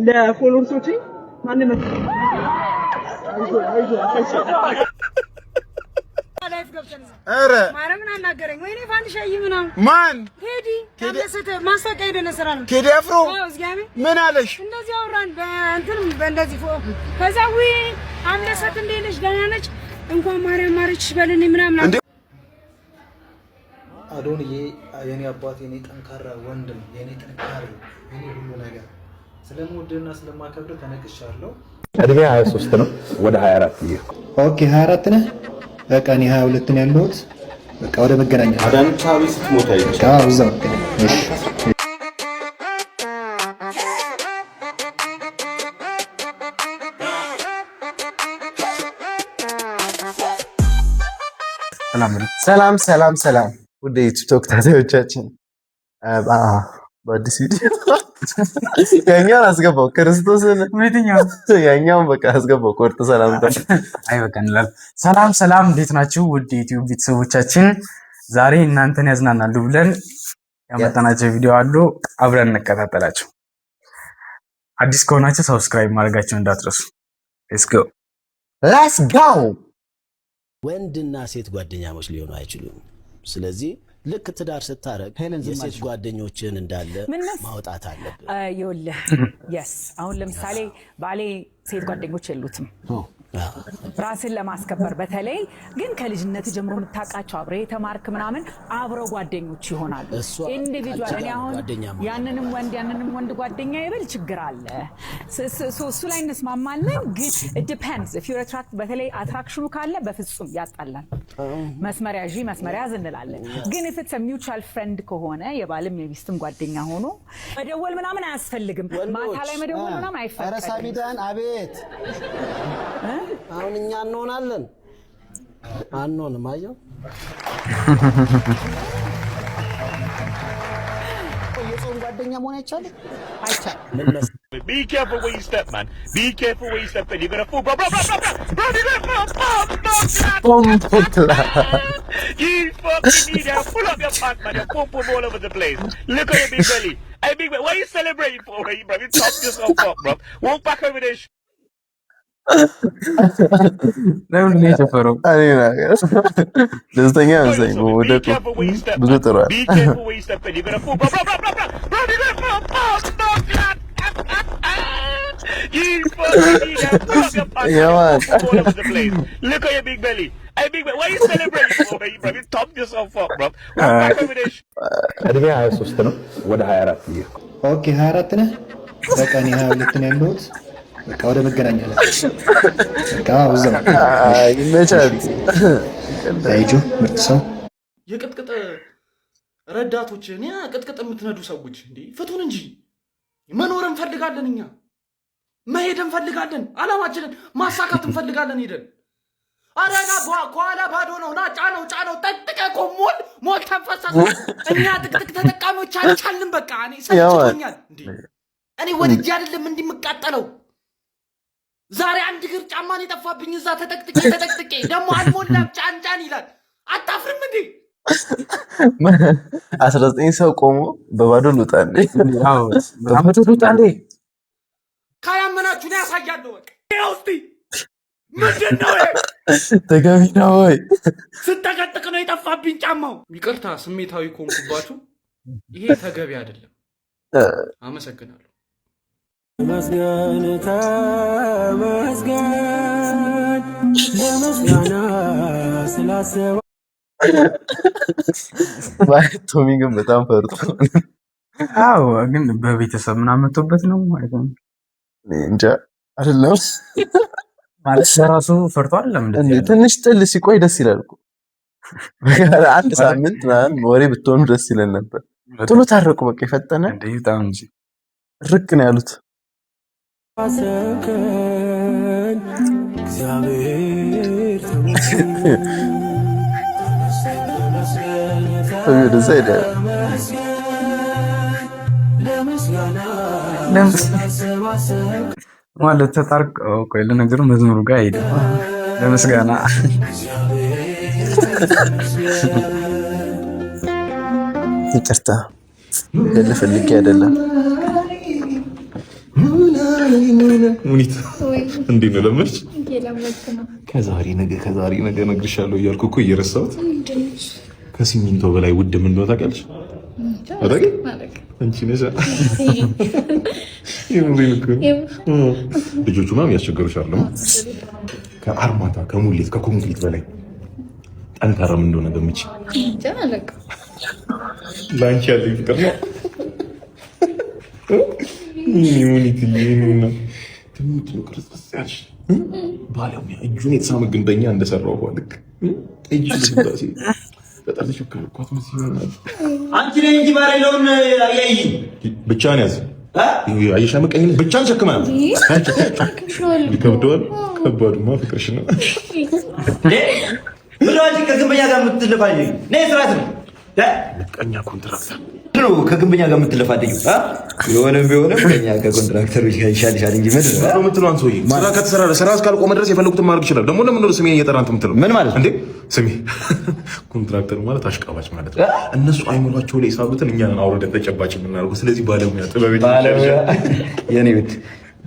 ለፎሎወርሶቼ ማንነት አረ ማረምን አናገረኝ ወይኔ ፋንዲሻይ ምናምን ማን ቴዲ ታመሰተ ማስታወቂያ ሄደን ስራ ነው ቴዲ አፍሮ ምን አለሽ? እንደዚህ አወራን በእንትን በእንደዚህ ከዛ አምለሰት እንዴት ነሽ? ደህና ነች? እንኳን ማርያም ማረችሽ በልኝ ምናምን አዶንዬ የኔ አባት የኔ ጠንካራ ወንድም የኔ ጥንካሬ የኔ ሁሉ ነገር ስለምወድና ስለማከብር ተነቅሻለሁ። እድሜ 23 ነው ወደ 24 ይሄ ኦኬ 24 ነህ? በቃ እኔ 22 ነው ያለሁት። በቃ ወደ መገናኛ አዳንቻ ቤት ስትሞታ ይቻላል። አዎ እዛው እሺ። ሰላም ሰላም ሰላም ወደ ቲክቶክ ተከታታዮቻችን በአዲስ ቪዲዮ ያኛውን አስገባው ክርስቶስን ያኛውን በቃ አስገባው ቆርጥ ሰላም አይ በቃ እንላለን። ሰላም ሰላም፣ እንዴት ናችሁ ውድ ዩቲዩብ ቤተሰቦቻችን? ዛሬ እናንተን ያዝናናሉ ብለን ያመጣናቸው ቪዲዮ አሉ፣ አብረን እንከታተላቸው። አዲስ ከሆናችሁ ሰብስክራይብ ማድረጋችሁን እንዳትረሱ። ሌትስ ጎ። ወንድና ሴት ጓደኛሞች ሊሆኑ አይችሉም። ስለዚህ ልክ ትዳር ስታረግ የሴት ጓደኞችን እንዳለ ማውጣት አለብን። ይኸውልህ የስ አሁን ለምሳሌ ባሌ ሴት ጓደኞች የሉትም። ራስን ለማስከበር በተለይ ግን ከልጅነት ጀምሮ የምታውቃቸው አብረህ የተማርክ ምናምን አብረው ጓደኞች ይሆናሉ። ኢንዲቪጁዋል እኔ አሁን ያንንም ወንድ ጓደኛ ይበል ችግር አለ እሱ ላይ እንስማማለን። ግን it depends if you're attract በተለይ አትራክሽኑ ካለ በፍጹም ያጣላል። መስመር ያዥ መስመር ያዝ እንላለን። ግን if it's a mutual friend ከሆነ የባልም የሚስትም ጓደኛ ሆኖ መደወል ምናምን አያስፈልግም። ማታ ላይ መደወል ምናምን አይፈልግም። ኧረ ሳሚዳን አቤት አሁን እኛ እንሆናለን አንሆንም። አየው የጾም ጓደኛ መሆን አይቻልም። Be careful where you step, man. Be careful where you step. You're gonna fall, bro. You're you fucking need to pull up your pants, man. You're pum all over the place. Look at your big belly. Hey, big belly, what are you celebrating for, bro? You top yourself up, bro. Walk back over there. ለምን ነው የጨፈረው? ደስተኛ ነኝ ወደ ብዙ ጥሯል። Be careful where you step. You're gonna fall, bro. You fucking need to pull up your pants. All over the place. Look at your big belly. Hey, big belly, what are you celebrating for, bro? You top yourself up, bro. Walk back over there. እድሜ 23 ነው ወደ 24 ይሄ ኦኬ 24 ነህ? በቃ እኔ 22 ነው ያለሁት። በቃ ወደ መገናኛ በቃ እዛው ይመቻል። አይጆ ምርጥ ሰው የቅጥቅጥ ረዳቶች እኔ ቅጥቅጥ የምትነዱ ሰዎች እንዴ ፍቱን እንጂ መኖር እንፈልጋለን። እኛ መሄድ እንፈልጋለን። አላማችንን ማሳካት እንፈልጋለን። ሄደን አረና ኳላ ባዶ ነው ና ጫነው ጠጥቀ ሞል ተንፈሰሰ። እኛ ጥቅጥቅ ተጠቃሚዎች አልቻልንም። በቃ እኔ ሰጥቶኛል እንዴ እኔ ወልጄ አይደለም እንዲምቃጠለው ዛሬ አንድ እግር ጫማን የጠፋብኝ እዛ ተጠቅጥቄ ደግሞ አልሞላም ጫንጫን ይላል። አታፍርም እንዴ? 19 ሰው ቆሞ በባዶ ልውጣ እንዴ? አዎ በባዶ ልውጣ እንዴ? ካያመናችሁ ነው ያሳያለሁ። በቃ እስቲ ምንድነው ተገቢ ነው ወይ? ስተቀጥቅ ነው የጠፋብኝ ጫማው። ይቅርታ ስሜታዊ ኮንኩባችሁ። ይሄ ተገቢ አይደለም። አመሰግናለሁ። ለመስጋና ስላሰባ ቶሚ ግን በጣም ፈርቶ አዎ ግን በቤተሰብ ምናምን መጥቶበት ነው ማለት ነው እንጃ አይደለም ማለት ራሱ ፈርቷል። ለምን ትንሽ ጥል ሲቆይ ደስ ይላል እኮ አንድ ሳምንት ምናምን ወሬ ብትሆኑ ደስ ይለን ነበር። ቶሎ ታረቁ በቃ የፈጠነ በጣም እንጂ ርቅ ነው ያሉት። ማለት ተጣርቀው ቆይ ለነገሩ መዝሙሩ ጋር ሄደ ለምስጋና ይቅርታ ለፈልጌ አይደለም። ሙኒት እንዴት ነው ለመች? ከዛሬ ነገ እነግርሻለሁ እያልኩ እኮ እየረሳሁት። ከሲሚንቶ በላይ ውድ ምን እንደሆነ ታውቂያለሽ? አረጋ አንቺ ነሽ። ልጆቹ ምናምን ያስቸገሩሽ አይደለም? ከአርማታ ከሙሌት ከኮንክሪት በላይ ጠንካራ ምን እንደሆነ ገምቼ ላንቺ ያለኝ ፍቅር ነው። ሙኒት ይሄንና ትምት ነው ክርስቶስ ያልሽ ባለሙያ እጁን የተሳመ ግንበኛ እንደሰራው ልክ እጁ ልባሲ በጣም ሽክርኳት መስይሆና አንቺ ነኝ እንጂ ባለ ለውን አያይ ብቻን ያዝ አየሻ መቀየን ብቻን ሸክማ ይከብደዋል። ከባዱማ ፍቅርሽ ነው። ብራጅ ከግንበኛ ጋር የምትለፋኝ ነይ ስራት ነው ቀኛ ኮንትራክተር ነው ከግንበኛ ጋር የምትለፋደኝ ቢሆንም ከኛ ከኮንትራክተሮች ጋር ይሻልሻል እንጂ ምን ነው የምትለው? አንተ ወይ ስራ ከተሰራ ስራ እስካልቆመ ድረስ የፈለጉትን ማድረግ ይችላል። ደግሞ ለምን ነው ስሜን እየጠራን የምትለው? ምን ማለት እንዴ? ስሜ ኮንትራክተር ማለት አሽቃባጭ ማለት ነው። እነሱ አይሞላቸው ላይ ሳቡትን እኛን አውርደን ተጨባጭ የምናደርገው። ስለዚህ ባለሙያ ጥበብ የኔ ቤት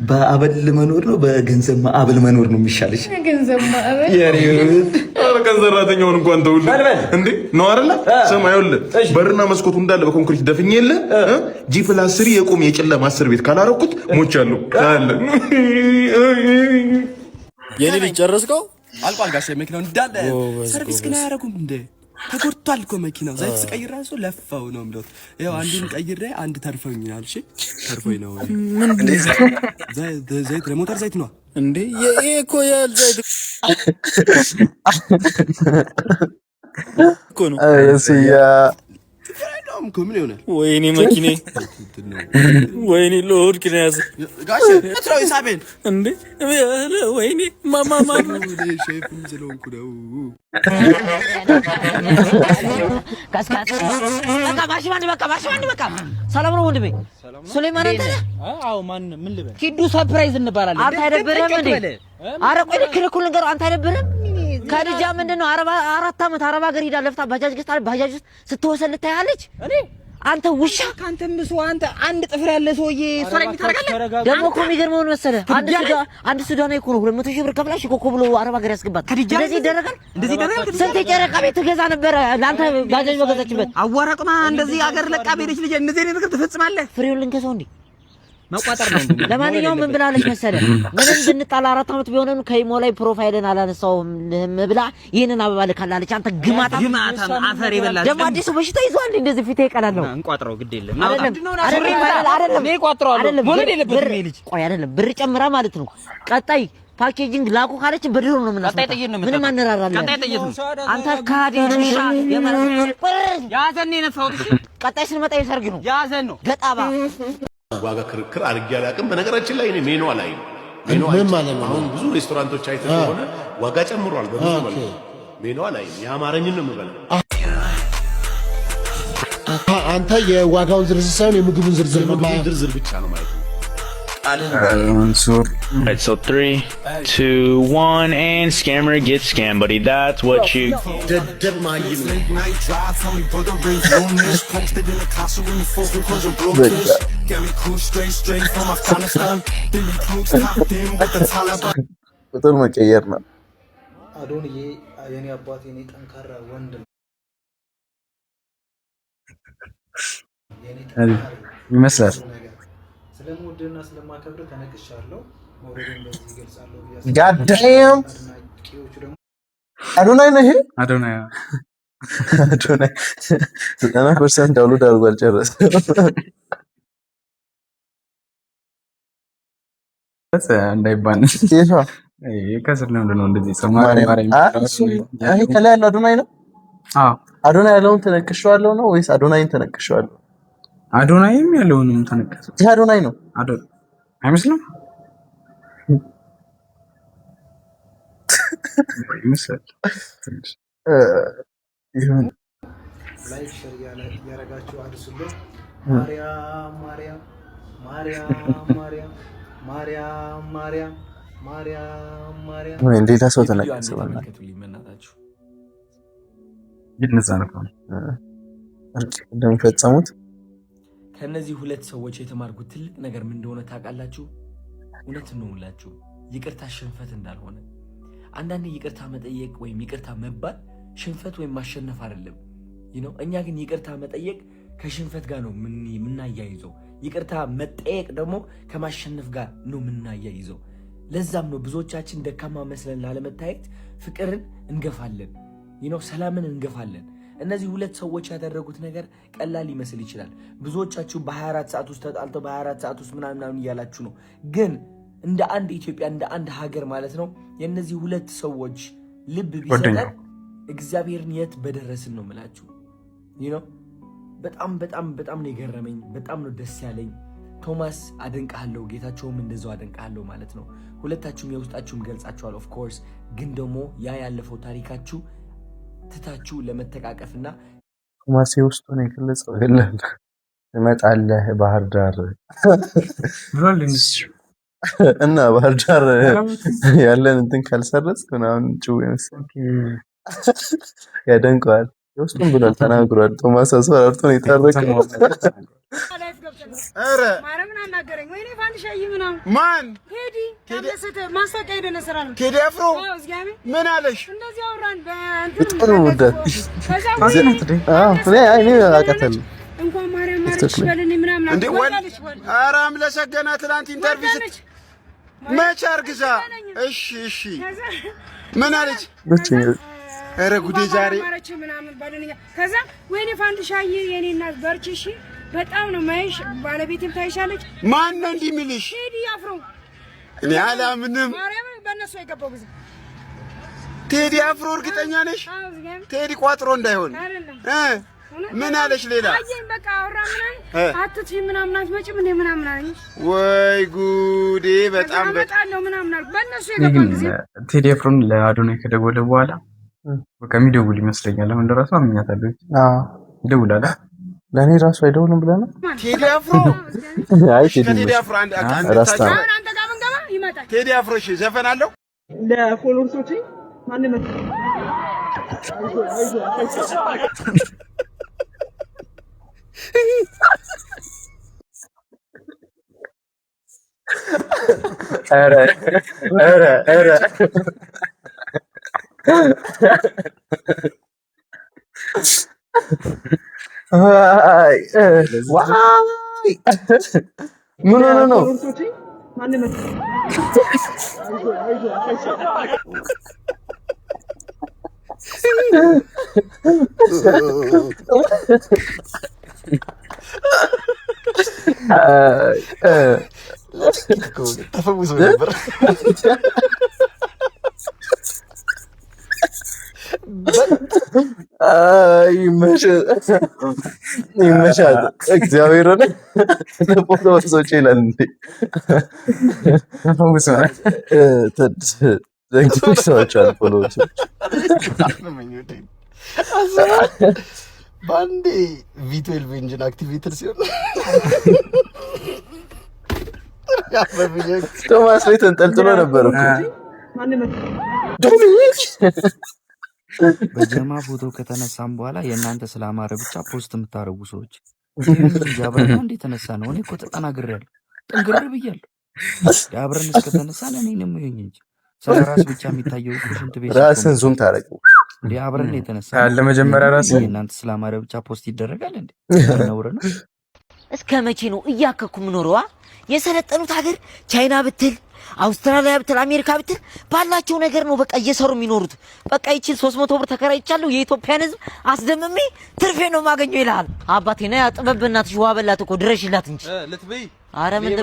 በአበል መኖር ነው በገንዘብ ማዕበል መኖር ነው የሚሻልሽ? ገንዘብ ማዕበል የኔ ቤት ቀን ሰራተኛውን እንኳን ተውል እንዴ ነው አይደለ? ሰማዩል በርና መስኮቱ እንዳለ በኮንክሪት ደፍኜ የለ G+3 የቆም የጨለማ 10 ቤት ካላረኩት ሞቻለሁ ታለ የኔ ልጅ ጨረስከው? አልቋል ጋሼ። መኪናው እንዳለ ሰርቪስ ግን አያረጉም እንዴ? ተጎድቷል እኮ መኪናው። ዘይት ስቀይር ራሱ ለፋው ነው የምለው። ያው አንዱን ቀይሬ አንድ ተርፎኛል። እሺ ተርፎኝ ነው። ምን ዘይት ለሞተር ዘይት ነው እንዴ? ይሄ እኮ የዘይት እኮ ነው። እሺያ ምን ይሆናል? ወይኔ መኪኔ ወይኔ ሎድ ክናስ ጋሽ እትራው ሂሳቤን እንዴ ወይኔ ማማማ ሼፍም ስለሆንኩ ነው። ካስካስ በቃ ሰላም ነው ወንድሜ ሱሌማን አንተ ነህ? አዎ ማን ምን ልበል? ኪዱ ሰርፕራይዝ እንባላለን። አንተ አይደብርህም እንዴ? ኧረ ቆይ ልክልኩል ነገር አንተ አይደብርህም? ከልጃ ምንድነው 4 ዓመት አረብ ሀገር ሄዳ ለፍታ ባጃጅ ገዝታ ባጃጅ ውስጥ ስትወሰን ልታያለች። እኔ አንተ ውሻ ካንተም ብሶ አንተ አንድ ጥፍር ያለ ሰውዬ እሷ ላይ የሚታረጋለህ ደግሞ እኮ የሚገርመው ምን መሰለህ? አንድ ሱዳናዊ እኮ ነው 200 ሺህ ብር ከፍላሽ ኮኮ ብሎ አረብ ሀገር ያስገባት። እንደዚህ ይደረጋል? ስንት የጨረቃ ቤት ትገዛ ነበረ ለአንተ ባጃጅ በገዛችበት። አዋራቅማ እንደዚህ ሀገር ለቃ ቤደች ልጅ እንደዚህ አይነት ነገር ትፈጽማለህ? ፍሬውን ልንከሰው እንዴ? መቋጠር ነው። ለማንኛውም ምን ብላለች መሰለህ? ምንም ብንጣላ 4 ዓመት ቢሆንም ከኢሞ ላይ ፕሮፋይልን አላነሳውም ብላ ይሄንን አበባ ልካላለች። አንተ ግማታ አፈር ይበላል። ደግሞ አዲሱ በሽታ ይዟል። እንደዚህ ፊቴ ይቀላል ነው እንቋጥረው ግድ የለም። አይደለም እኔ ቋጥረዋለሁ። ሞለድ የለበትም ይሄ ልጅ። ቆይ አይደለም ብር ጨምራ ማለት ነው። ቀጣይ ፓኬጂንግ ላኩ ካለች በድሮ ነው የምናስመጣው። ምንም አንራራለን። ቀጣይ ጥይት ነው። አንተ ካዲ ነሽ። ያዘን ነው የነፋሁት። ቀጣይ ስንመጣ የሰርግ ነው። ያዘን ነው ገጣባ ዋጋ ክርክር አድርጌ አላውቅም። በነገራችን ላይ እኔ ሜኑ አላይም። ሜኑ ማለት ነው። አሁን ብዙ ሬስቶራንቶች አይተህ ከሆነ ዋጋ ጨምሯል በብዙ መልኩ። ሜኑ አላይም። የአማረኝን ነው የምበላው። አንተ የዋጋውን ዝርዝር ሳይሆን የምግቡን ዝርዝር ነው ማለት ዝርዝር ብቻ ነው ማለት ነው። Alright, so 3, 2, 1, and scammer gets scammed, buddy. That's what you. ቁጥር መቀየር ነው። አዶንዬ የኔ አባት የኔ ጠንካራ ወንድም ይመስላል። ስለምወድና ስለማከብር ተነቅሻለሁ። መውደድን በዚህ ይገልጻለሁ። ጋዳም አዶናይ ነው ይሄ አዶናይ 90% ዳውንሎድ አድርጓል ጨረሰ። እንዳይባል ከስር ለምንድን ነው እንደዚህ ሰማሪ ይሄ ከላይ ያለው አዶናይ ነው? አዎ አዶናይ ያለውን ተነቅሻለሁ ነው ወይስ አዶናይን ተነቅሻለሁ? አዶናይም ያለውንም ተነቀሰ። ይሄ አዶናይ ነው አይመስልም? ይመስላል። ይሁን ላይክ ሼር ያረጋችሁ አድርሱልኝ። ማርያም ማርያም ማርያም ማርያም ማርያም ማርያም ማርያም ማርያም ወይ እንዴት ሰው ተነቀሰ ማለት ይነዛ ነው እንደሚፈጸሙት። ከነዚህ ሁለት ሰዎች የተማርኩት ትልቅ ነገር ምን እንደሆነ ታውቃላችሁ? እውነት ነው ሙላችሁ ይቅርታ ሽንፈት እንዳልሆነ አንዳንዴ ይቅርታ መጠየቅ ወይም ይቅርታ መባል ሽንፈት ወይም ማሸነፍ አይደለም እኛ ግን ይቅርታ መጠየቅ ከሽንፈት ጋር ነው ምናያይዘው ይቅርታ መጠየቅ ደግሞ ከማሸነፍ ጋር ነው ምናያይዘው ለዛም ነው ብዙዎቻችን ደካማ መስለን ላለመታየት ፍቅርን እንገፋለን ሰላምን እንገፋለን እነዚህ ሁለት ሰዎች ያደረጉት ነገር ቀላል ሊመስል ይችላል ብዙዎቻችሁ በ24 ሰዓት ውስጥ ተጣልተው በ24 ሰዓት ውስጥ ምናምን እያላችሁ ነው ግን እንደ አንድ ኢትዮጵያ እንደ አንድ ሀገር ማለት ነው የነዚህ ሁለት ሰዎች ልብ ቢሰጠን እግዚአብሔርን የት በደረስን ነው ማለት በጣም በጣም በጣም ነው የገረመኝ በጣም ነው ደስ ያለኝ ቶማስ አደንቃለሁ ጌታቸውም እንደዛው አደንቃለሁ ማለት ነው ሁለታችሁም የውስጣችሁን ገልጻችኋል ኦፍ ኮርስ ግን ደግሞ ያ ያለፈው ታሪካችሁ ትታችሁ ለመተቃቀፍና ቶማስ ውስጡ ነው የገለጸው ይላል እመጣለህ ባህር ዳር እና ባህር ዳር ያለን እንትን ካልሰረጽ ምናምን ጭው ይመስል ያደንቀዋል የውስጡን ብሏል ተናግሯል ቶማስ አስፈራርቶ ነው የታረቀው አረ ማረምን አናገረኝ ወይኔ ፋንሻይ ምናምን ማን ቴዲ ታደሰተ ማስታወቂያ ሄደነ ስራ ነው ቴዲ አፍሮ ምን አለሽ እንደዚህ አወራን በእንትን ወደት እኔ አቃተል እንኳን ማርያም ማርሽ በለኝ ምናምን እንዴ ወልሽ አረ አምለሰገና ትላንት ኢንተርቪው መች አርግዛ እሺ ምን አለች አረ ጉዴ ዛሬ ማርሽ ምናምን በለኝ ከዛ ወይኔ ፋንሻይ የኔ እናት በርቺ በጣም ነው ማይሽ ባለቤቴም ታይሻለች ማን ነው እንዲምልሽ ቴዲ አፍሮ እኔ አላምንም ማርያም በእነሱ የገባው ጊዜ ቴዲ አፍሮ እርግጠኛ ነሽ ቴዲ ቋጥሮ እንዳይሆን ምን አለሽ ሌላ አየኝ በቃ አውራ ምናምን አትቲ ምናምን አትመጭም እንደ ምናምን አለኝ ወይ ጉዴ በጣም በጣም ምናምን አልኩ በእነሱ የገባው ጊዜ ቴዲ አፍሮን ለአዶናይ ከደወለ በኋላ በቃ የሚደውል ይመስለኛል አሁን ደረሰ አምኛታለሁ ይደውላል ለኔ ራሱ አይደውልም ብለና ቴዲ አፍሮ አይ ቴዲ አፍሮ አንተ ጋር ምን ገባ ይመጣል ቴዲ አፍሮ እሺ ዘፈን አለው ለፎሎወርሶቼ ማን ነው ኧረ ምን ነው ተፈውሶ ነበር ይመሻል እግዚአብሔር ነው ተፈውሶ ይላል እንዴ ተፈውሶ ዘንግቶሻል ፎሎዎች ባንዴ ቪ12 ኢንጂን አክቲቬተር ሲሆን ቶማስ ላይ ተንጠልጥሎ ነበር እኮ በጀማ ፎቶ ከተነሳም በኋላ የእናንተ ስላማረ ብቻ ፖስት የምታረጉ ሰዎች ያብረን እንዴ ተነሳ ነው እኔ እኮ ተጠናግሬያለሁ ጥንግር ብያለሁ ያብረን እስከተነሳን እኔ ነው የምሆኝ እንጂ ስለራስ ብቻ የሚታየው ሽንት ቤት ራስን ዙም ታረቁ እንዴ አብረን የተነሳ ለመጀመሪያ ራስ የእናንተ ስላማረ ብቻ ፖስት ይደረጋል እንዴ ነውር ነው እስከ መቼ ነው እያከኩ ምኖረዋ የሰለጠኑት ሀገር ቻይና ብትል አውስትራሊያ ብትል አሜሪካ ብትል ባላቸው ነገር ነው በቃ እየሰሩ የሚኖሩት በቃ ይቺን 300 ብር ተከራይቻለሁ የኢትዮጵያን ህዝብ አስደምሜ ትርፌ ነው ማገኘው ይላል አባቴ ነው ያጥበብናት ሸዋ በላት እኮ ድረሽላት እንጂ ልትበይ አረ ምን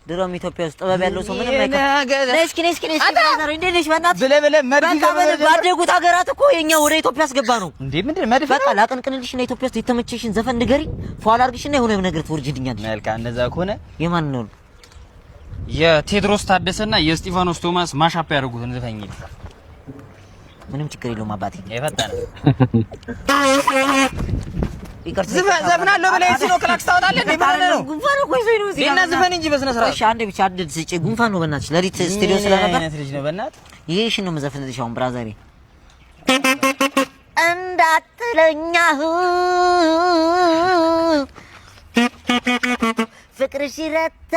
ድሮም ኢትዮጵያ ውስጥ ጥበብ ያለው ሰው ምንም አይከ ነስኪ ብራዘር እንዴ ነሽ በእናትህ ብለህ መድፍ ባደጉት ሀገራት እኮ የኛ ወደ ኢትዮጵያ አስገባ ነው እንዴ ምንድን መድፍ በቃ ላቀንቅንልሽ እና ኢትዮጵያ ውስጥ የተመቸሽን ዘፈን ንገሪ ፏል አድርግሽና የሆነ ነገር ትወርጅልኛለሽ መልካም እንደዛ ከሆነ የማን ነው የቴድሮስ ታደሰና የስጢፋኖስ ቶማስ ማሻፕ ያደርጉትን ዘፈኝ ምንም ችግር የለውም አባቴ የፈጠነ ዘፍናለሁ ብለህ ሲኖ ክላክስ ታወጣለህ እንዴ ማለት ነው ጉንፋን እኮ ይዞኝ ነው ዜና ዘፈን እንጂ በስነ ስርዓት እሺ አንዴ ብቻ አድድ ስጪ ጉንፋን ነው በእናትሽ ለሊት ስቱዲዮ ስለነበር አይነት ልጅ ነው በእናትህ ይሄሽ ነው መዘፍንልሽ አሁን ብራዘሬ እንዳትለኛሁ ፍቅርሽ ይረታ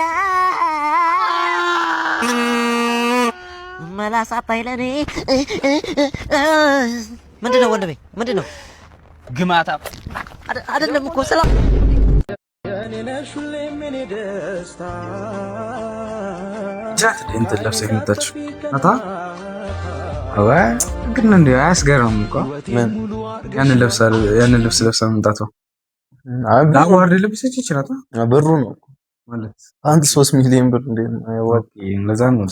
ላሳጣኝ ለኔ ምንድነው ወንድሜ ምንድነው ግማታ አይደለም እኮ ሰላም እኔ ነሽ ሁሌም የኔ ደስታ ጃት እንትን ለብሰህ የመጣችው ናታ አዋ ግን እንዴ አያስገርም እኮ ምን ያን ልብስ ለብሳ መምጣቷ ዳዋር ልብሰች ይችላል ብሩ ነው ማለት አንድ 3 ሚሊዮን ብር እንዴ ያዋጥ ለዛ ነው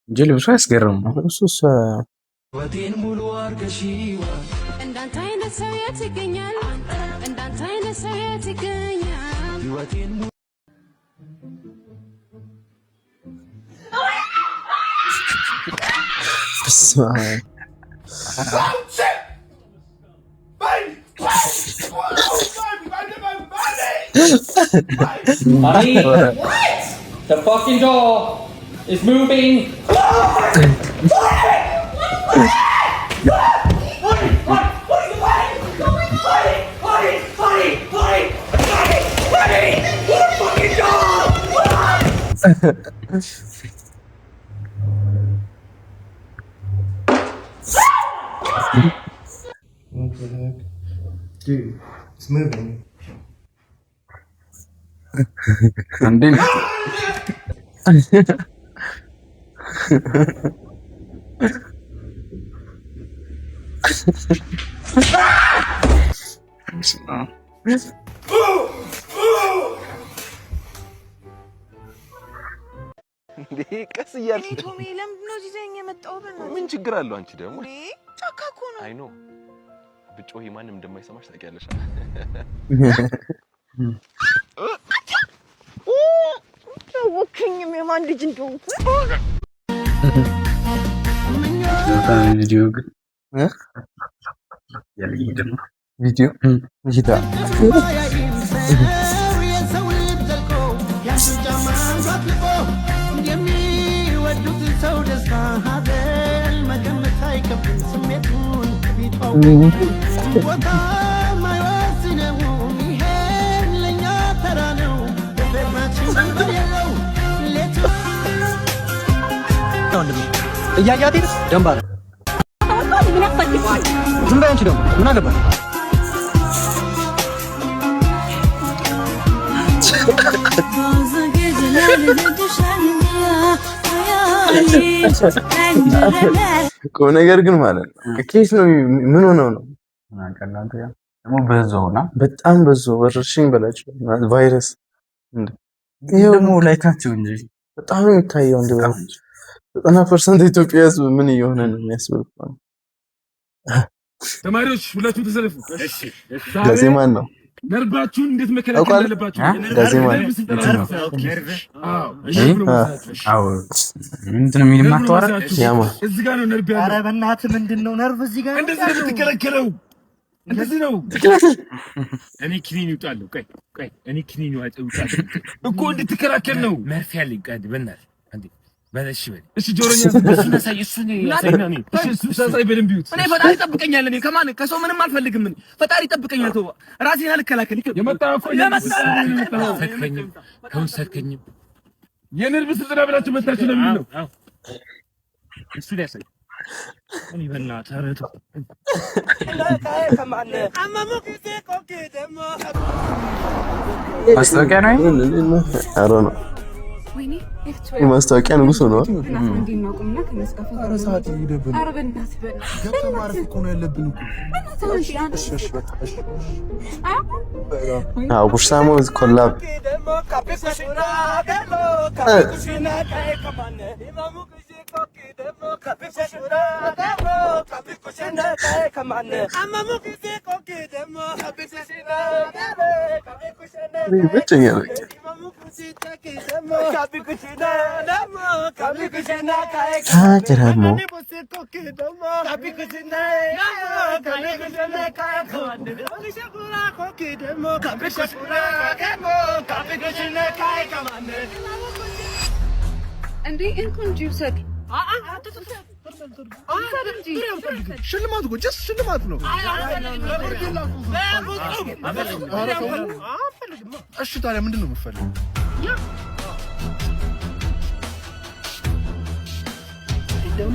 እንጂ ልብሱ አያስገርም እሱስ ወቴን ሙሉ አርገሺዋ እንዳንተ አይነት ሰው የት ይገኛል እንዳንተ አይነት ሰው የት ይገኛል ወቴን The fucking door is moving. Dude, it's moving. And then ቀስ እያልሽ ቶሚ ለምንድን ነው ይዘኝ የመጣው? ምን ችግር አለው? አንቺ ደግሞ ጫካ እኮ ነው። አይ ኖ ብጮሂ ማንም እንደማይሰማሽ ታውቂያለሽ። ወክኝም የማን ልጅ እንደሆንኩ ቪዲዮ ግን ያለኝ ደግሞ ቪዲዮ ይታ የሚወዱት ሰው ደስታ ሀዘን መገመት አይከብድም ስሜቱን ቦታ ማይወስነው ይሄን ለእኛ ተራ ነው በማችን የለው ሌቱ እያያት ደንባ ዝም በይ አንቺ ደግሞ ምን አለበት? ቁም ነገር ግን ማለት ነው ኬስ ነው ምን ሆነው ነው እናንተ ያ ደግሞ በዛውና በጣም በዛው ወረርሽኝ በላቸው ቫይረስ ይሄው ደግሞ ላይካቸው እንጂ በጣም የሚታየው እንደው 90% ኢትዮጵያ ህዝብ ምን እየሆነ ነው የሚያስበው። ተማሪዎች ሁላችሁም ተሰለፉ። እሺ ጋዜማን ነው ነርባችሁን እንዴት መከላከል እንዳለባችሁ ጋዜማን አዎ ምንድነው የሚልማ ተዋራ ያማ እዚህ ጋር ነው ነርብ ያለው። ኧረ በእናትህ ምንድነው ነርቭ እዚህ ጋር እንደዚህ ነው የምትከለከለው። እንደዚህ ነው እኔ ክኒን ይውጣለሁ። ቆይ እኔ ክኒን ይውጣለሁ እኮ እንድትከላከል ነው። መርፌ ያለኝ ቀድ በእናትህ አንዴ በለሽ በል እሺ ጆሮኛ እሱን ያሳይ እሱን ያሳይና እኔ እሺ ሳሳይ በደንብ ይውጥ። እኔ ፈጣሪ ይጠብቀኛል። እኔ ከማን ከሰው ምንም አልፈልግም። እኔ ፈጣሪ ይጠብቀኛል። ተው ራሴን አልከላከል። የመጣው እኮ ከውሰድከኝ የነርቭ ስልጠና ብላችሁ መጣችሁ ለምን ነው? እሱ ያሳይ እኔ በእናትህ አረቱ ማስታወቂያ ነው አሮ ነው ማስታወቂያ ንጉስ ነው። ቡርሳሞ ኮላብ ሽልማት እኮ ጀስት ሽልማት ነው። እሺ ታዲያ ምንድን ነው የምትፈልገው? Oh,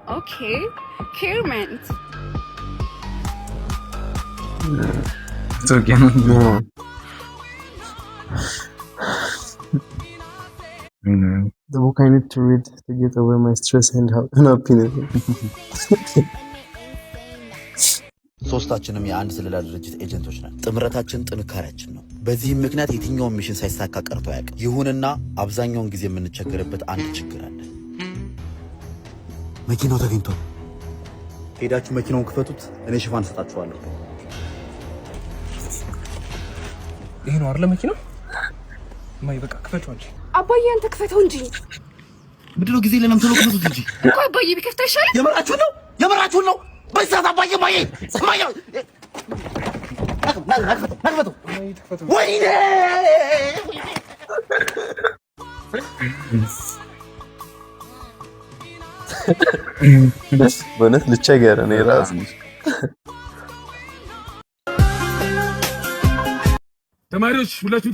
okay. Kermit. It's okay. No. The book I need to read to get over my stress and happiness. ሶስታችንም የአንድ ስለላ ድርጅት ኤጀንቶች ነን። ጥምረታችን ጥንካሬያችን ነው። በዚህም ምክንያት የትኛውን ሚሽን ሳይሳካ ቀርቶ አያውቅም። ይሁንና አብዛኛውን ጊዜ የምንቸገርበት አንድ ችግር አለ። መኪናው ተገኝቷል። ሄዳችሁ መኪናውን ክፈቱት፣ እኔ ሽፋን ሰጣችኋለሁ። ይሄ ነው አይደል መኪናው? ማይ በቃ ክፈቱ እንጂ። አባዬ አንተ ክፈተው እንጂ። ምንድነው ጊዜ ለምን ቶሎ ክፈቱት እንጂ። እኮ አባዬ ቢከፍታ ይሻላል። የመራችሁን ነው በዛት አባዬ ማዬ ናክፈቱ ወይኔ በእውነት ልቸገር እኔ ራሱ ተማሪዎች ሁላችሁ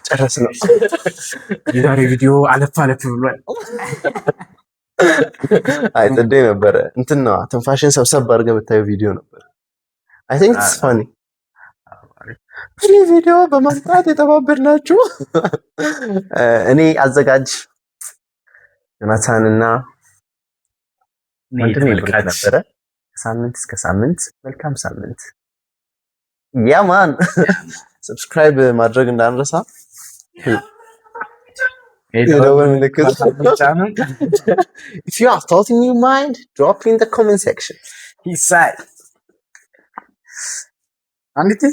ጨረስ ነው። የዛሬ ቪዲዮ አለፍ ብሏል። አይ ጥዴ ነበረ እንትን ነው ትንፋሽን ሰብሰብ አድርገህ ብታየው ቪዲዮ ነበር። አይ ቲንክ ኢትስ ፋኒ ቪዲዮ በማምጣት የተባበርናችሁ እኔ አዘጋጅ ዮናታንና ወንድሜ ብርሃን ነበረ። ሳምንት እስከ ሳምንት መልካም ሳምንት። ያማን ሰብስክራይብ ማድረግ እንዳንረሳ። የደወል ምልክት If you have thought in your mind, drop in the comment section. He said. Aniti?